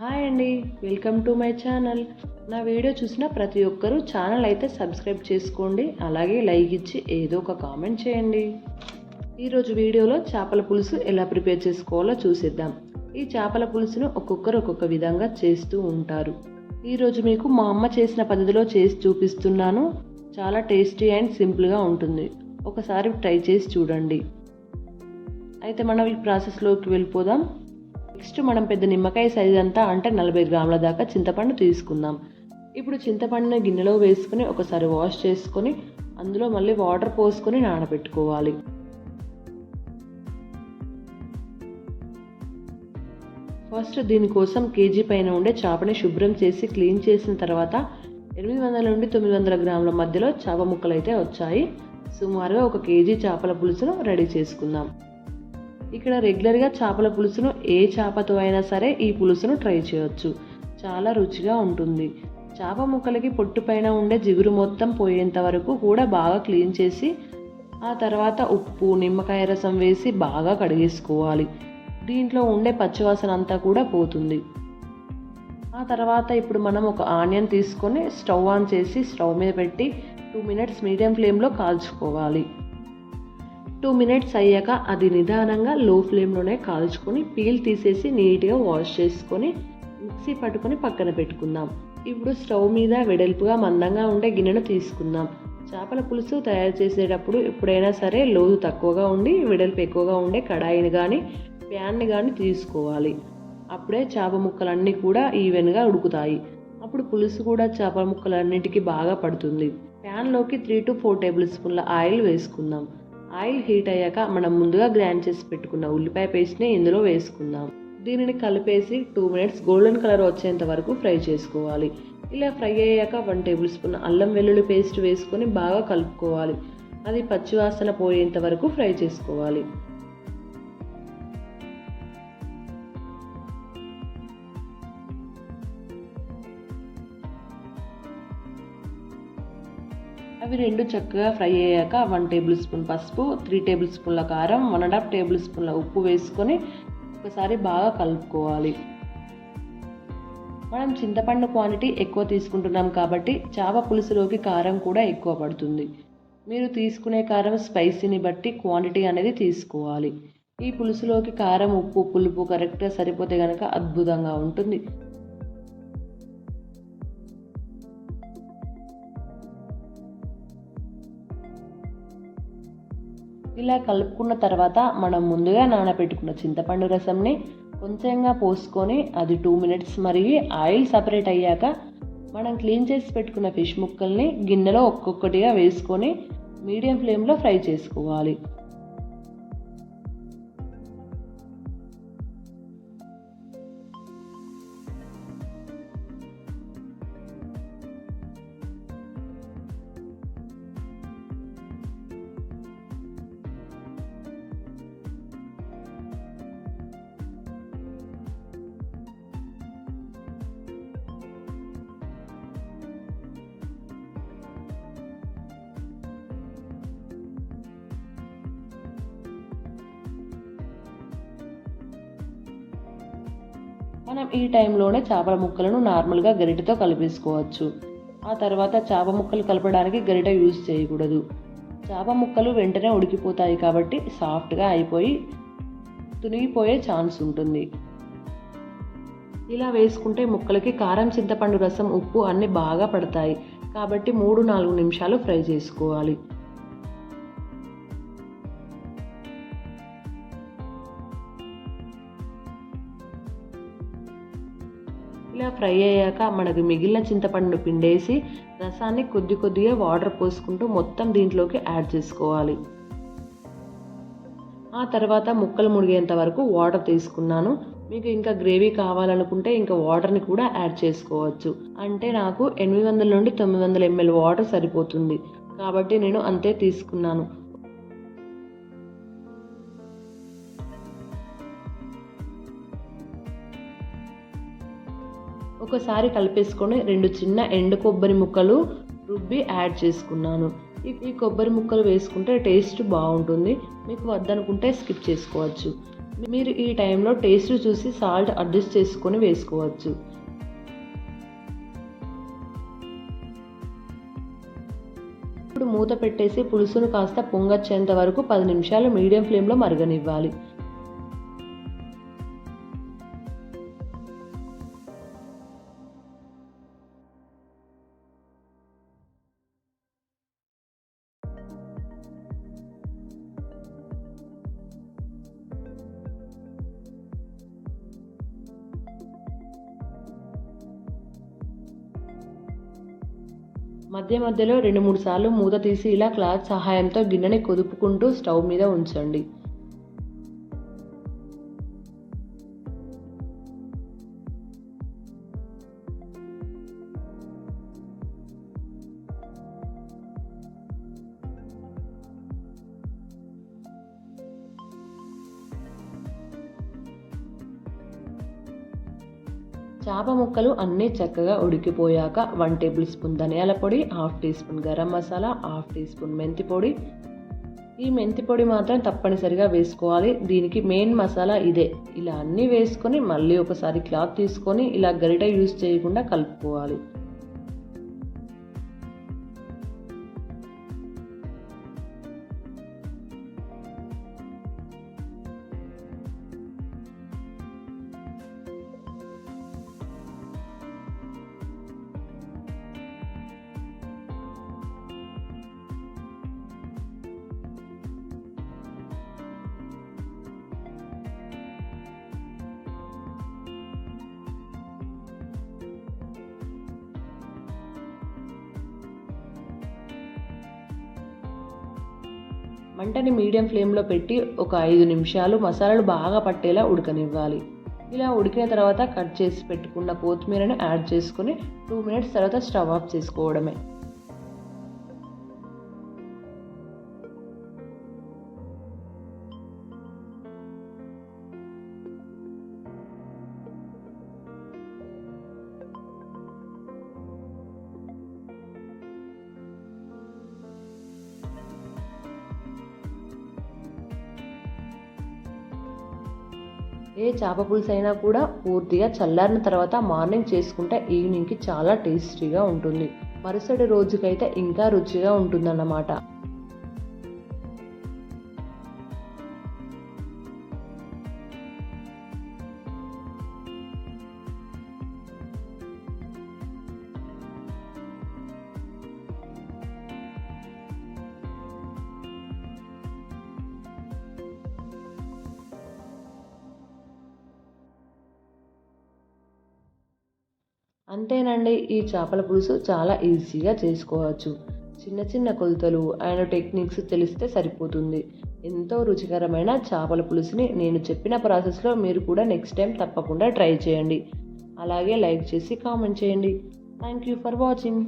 Hi అండి, welcome to my channel. నా video చూసిన ప్రతి ఒక్కరూ ఛానల్ అయితే సబ్స్క్రైబ్ చేసుకోండి, అలాగే లైక్ ఇచ్చి ఏదో ఒక కామెంట్ చేయండి. ఈరోజు వీడియోలో చేపల పులుసు ఎలా ప్రిపేర్ చేసుకోవాలో చూసేద్దాం. ఈ చేపల పులుసును ఒక్కొక్కరు ఒక్కొక్క విధంగా చేస్తూ ఉంటారు. ఈరోజు మీకు మా అమ్మ చేసిన పద్ధతిలో చేసి చూపిస్తున్నాను. చాలా టేస్టీ అండ్ సింపుల్గా ఉంటుంది. ఒకసారి ట్రై చేసి చూడండి. అయితే మనం ఈ ప్రాసెస్లోకి వెళ్ళిపోదాం. నెక్స్ట్ మనం పెద్ద నిమ్మకాయ సైజ్ అంతా అంటే 40 గ్రాముల దాకా చింతపండు తీసుకుందాం. ఇప్పుడు చింతపండుని గిన్నెలో వేసుకొని ఒకసారి వాష్ చేసుకొని అందులో మళ్ళీ వాటర్ పోసుకొని నానబెట్టుకోవాలి. ఫస్ట్ దీనికోసం కేజీ పైన ఉండే చేపని శుభ్రం చేసి క్లీన్ చేసిన తర్వాత 800 నుండి 900 గ్రాముల మధ్యలో చేప ముక్కలు అయితే వచ్చాయి. సుమారుగా 1 కేజీ చేపల పులుసును రెడీ చేసుకుందాం. ఇక్కడ రెగ్యులర్గా చేపల పులుసును ఏ చేపతో అయినా సరే ఈ పులుసును ట్రై చేయొచ్చు. చాలా రుచిగా ఉంటుంది. చేప ముక్కలకి పొట్టు పైన ఉండే జిగురు మొత్తం పోయేంత వరకు కూడా బాగా క్లీన్ చేసి ఆ తర్వాత ఉప్పు, నిమ్మకాయ రసం వేసి బాగా కడిగేసుకోవాలి. దీంట్లో ఉండే పచ్చివాసన అంతా కూడా పోతుంది. ఆ తర్వాత ఇప్పుడు మనం ఒక ఆనియన్ తీసుకొని స్టవ్ ఆన్ చేసి స్టవ్ మీద పెట్టి 2 మినిట్స్ మీడియం ఫ్లేమ్లో కాల్చుకోవాలి. 2 మినిట్స్ అయ్యాక అది నిదానంగా లో ఫ్లేమ్లోనే కాల్చుకొని పీల్ తీసేసి నీట్గా వాష్ చేసుకొని మిక్సీ పట్టుకొని పక్కన పెట్టుకుందాం. ఇప్పుడు స్టవ్ మీద వెడల్పుగా మందంగా ఉండే గిన్నెను తీసుకుందాం. చేపల పులుసు తయారు చేసేటప్పుడు ఎప్పుడైనా సరే లోతు తక్కువగా ఉండి వెడల్పు ఎక్కువగా ఉండే కడాయిని కానీ ప్యాన్ని కానీ తీసుకోవాలి. అప్పుడే చేప ముక్కలన్నీ కూడా ఈవెన్గా ఉడుకుతాయి. అప్పుడు పులుసు కూడా చేపల ముక్కలన్నిటికీ బాగా పడుతుంది. ప్యాన్లోకి 3 to 4 టేబుల్ స్పూన్ల ఆయిల్ వేసుకుందాం. ఆయిల్ హీట్ అయ్యాక మనం ముందుగా గ్రైండ్ చేసి పెట్టుకున్న ఉల్లిపాయ పేస్ట్ని ఇందులో వేసుకుందాం. దీనిని కలిపేసి 2 మినిట్స్ గోల్డెన్ కలర్ వచ్చేంత వరకు ఫ్రై చేసుకోవాలి. ఇలా ఫ్రై అయ్యాక 1 టేబుల్ స్పూన్ అల్లం వెల్లుల్లి పేస్ట్ వేసుకొని బాగా కలుపుకోవాలి. అది పచ్చివాసన పోయేంత వరకు ఫ్రై చేసుకోవాలి. అవి 2 చక్కగా ఫ్రై అయ్యాక 1 టేబుల్ స్పూన్ పసుపు, 3 టేబుల్ స్పూన్ల కారం, 1.5 టేబుల్ స్పూన్ల ఉప్పు వేసుకొని ఒకసారి బాగా కలుపుకోవాలి. మనం చింతపండు క్వాంటిటీ ఎక్కువ తీసుకుంటున్నాం కాబట్టి చేప పులుసులోకి కారం కూడా ఎక్కువ పడుతుంది. మీరు తీసుకునే కారం స్పైసీని బట్టి క్వాంటిటీ అనేది తీసుకోవాలి. ఈ పులుసులోకి కారం, ఉప్పు, పులుపు కరెక్ట్గా సరిపోతే కనుక అద్భుతంగా ఉంటుంది. ఇలా కలుపుకున్న తర్వాత మనం ముందుగా నానబెట్టుకున్న చింతపండు రసంని కొంచెంగా పోసుకొని అది 2 మినిట్స్ మరిగి ఆయిల్ సపరేట్ అయ్యాక మనం క్లీన్ చేసి పెట్టుకున్న ఫిష్ ముక్కల్ని గిన్నెలో ఒక్కొక్కటిగా వేసుకొని మీడియం ఫ్లేమ్లో ఫ్రై చేసుకోవాలి. మనం ఈ టైంలోనే చేపల ముక్కలను నార్మల్గా గరిటెతో కలిపేసుకోవచ్చు. ఆ తర్వాత చేప ముక్కలు కలపడానికి గరిటె యూజ్ చేయకూడదు. చేప ముక్కలు వెంటనే ఉడికిపోతాయి కాబట్టి సాఫ్ట్గా అయిపోయి తునిగిపోయే ఛాన్స్ ఉంటుంది. ఇలా వేసుకుంటే ముక్కలకి కారం, చింతపండు రసం, ఉప్పు అన్నీ బాగా పడతాయి కాబట్టి 3-4 నిమిషాలు ఫ్రై చేసుకోవాలి. ఇలా ఫ్రై అయ్యాక మనకు మిగిలిన చింతపండును పిండేసి రసాన్ని కొద్దిగా వాటర్ పోసుకుంటూ మొత్తం దీంట్లోకి యాడ్ చేసుకోవాలి. ఆ తర్వాత ముక్కలు మునిగేంత వరకు వాటర్ తీసుకున్నాను. మీకు ఇంకా గ్రేవీ కావాలనుకుంటే ఇంకా వాటర్ని కూడా యాడ్ చేసుకోవచ్చు. అంటే నాకు 800 నుండి 900 ml వాటర్ సరిపోతుంది కాబట్టి నేను అంతే తీసుకున్నాను. ఒకసారి కలిపేసుకొని 2 చిన్న ఎండు కొబ్బరి ముక్కలు రుబ్బి యాడ్ చేసుకున్నాను. ఈ కొబ్బరి ముక్కలు వేసుకుంటే టేస్ట్ బాగుంటుంది. మీకు వద్దనుకుంటే స్కిప్ చేసుకోవచ్చు. మీరు ఈ టైంలో టేస్ట్ చూసి సాల్ట్ అడ్జస్ట్ చేసుకొని వేసుకోవచ్చు. ఇప్పుడు మూత పెట్టేసి పులుసును కాస్త పొంగొచ్చేంత వరకు 10 నిమిషాలు మీడియం ఫ్లేమ్లో మరగనివ్వాలి. మధ్య మధ్యలో 2-3 సార్లు మూత తీసి ఇలా క్లాత్ సహాయంతో గిన్నెని కుదుపుకుంటూ స్టవ్ మీద ఉంచండి. చేప ముక్కలు అన్నీ చక్కగా ఉడికిపోయాక 1 టేబుల్ స్పూన్ ధనియాల పొడి, 1/2 teaspoon garam masala, 1/2 teaspoon మెంతి పొడి. ఈ మెంతి పొడి మాత్రం తప్పనిసరిగా వేసుకోవాలి. దీనికి మెయిన్ మసాలా ఇదే. ఇలా అన్నీ వేసుకొని మళ్ళీ ఒకసారి క్లాత్ తీసుకొని ఇలా గరిట యూజ్ చేయకుండా కలుపుకోవాలి. మంటని మీడియం ఫ్లేమ్లో పెట్టి ఒక 5 నిమిషాలు మసాలాలు బాగా పట్టేలా ఉడకనివ్వాలి. ఇలా ఉడికిన తర్వాత కట్ చేసి పెట్టుకున్న కొత్తిమీరను యాడ్ చేసుకొని 2 మినిట్స్ తర్వాత స్టవ్ ఆఫ్ చేసుకోవడమే. ఏ చేప పులుసు అయినా కూడా పూర్తిగా చల్లారిన తర్వాత మార్నింగ్ చేసుకుంటే ఈవినింగ్కి చాలా టేస్టీగా ఉంటుంది. మరుసటి రోజుకైతే ఇంకా రుచిగా ఉంటుందన్నమాట. అంతేనండి, ఈ చేపల పులుసు చాలా ఈజీగా చేసుకోవచ్చు. చిన్న చిన్న కొలతలు అండ్ టెక్నిక్స్ తెలిస్తే సరిపోతుంది. ఎంతో రుచికరమైన చేపల పులుసుని నేను చెప్పిన ప్రాసెస్లో మీరు కూడా నెక్స్ట్ టైం తప్పకుండా ట్రై చేయండి. అలాగే లైక్ చేసి కామెంట్ చేయండి. Thank you for watching.